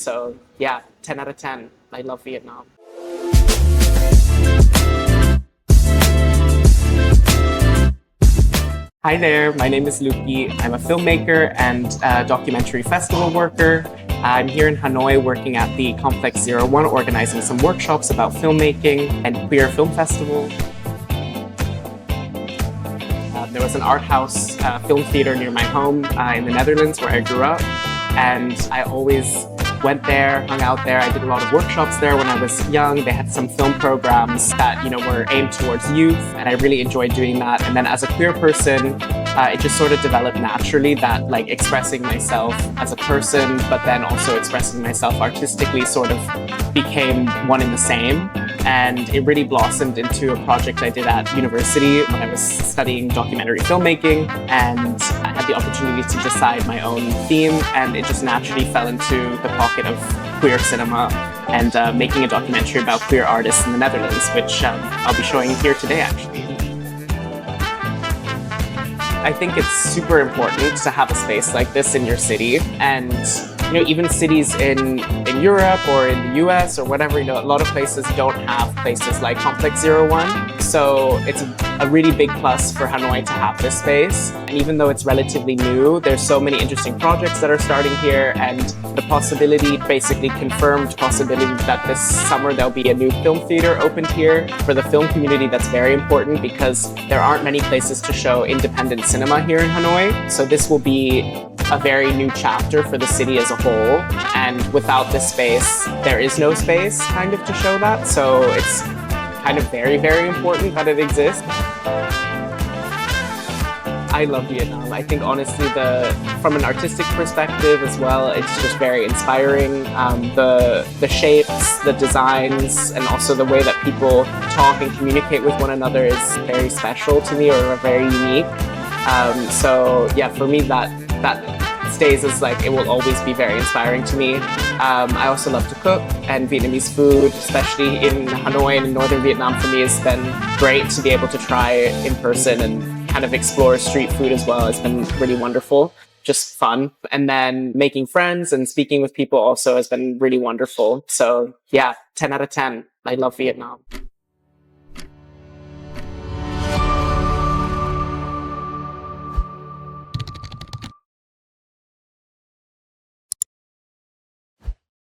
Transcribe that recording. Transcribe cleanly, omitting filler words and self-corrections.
So yeah, 10 out of 10. I love Vietnam. Hi there, my name is Luki. I'm a filmmaker and a documentary festival worker. I'm here in Hanoi working at the Complex 01, organizing some workshops about filmmaking and queer film festival. There was an art house film theater near my home in the Netherlands where I grew up, and I always went there, hung out there. I did a lot of workshops there when I was young. They had some film programs that, were aimed towards youth, and I really enjoyed doing that. And then as a queer person, it just sort of developed naturally that like expressing myself as a person, but then also expressing myself artistically sort of became one and the same. And it really blossomed into a project I did at university when I was studying documentary filmmaking, and I had the opportunity to decide my own theme, and it just naturally fell into the pocket of queer cinema and making a documentary about queer artists in the Netherlands, which I'll be showing here today actually. I think it's super important to have a space like this in your city, and even cities in Europe or in the US or whatever, a lot of places don't have places like Complex 01. So it's a really big plus for Hanoi to have this space. And even though it's relatively new, there's so many interesting projects that are starting here, and the possibility, basically confirmed possibility, that this summer there'll be a new film theater opened here. For the film community, that's very important because there aren't many places to show independent cinema here in Hanoi. So this will be a very new chapter for the city as a whole, and without this space, there is no space kind of to show that. So it's kind of very, very important that it exists. I love Vietnam. I think honestly, from an artistic perspective as well, it's just very inspiring. The shapes, the designs, and also the way that people talk and communicate with one another is very special to me, or very unique. So yeah, for me that stays as like, it will always be very inspiring to me. I also love to cook, and Vietnamese food, especially in Hanoi and in northern Vietnam, for me has been great to be able to try in person and kind of explore street food as well. It's been really wonderful, just fun. And then making friends and speaking with people also has been really wonderful. So yeah, 10 out of 10. I love Vietnam.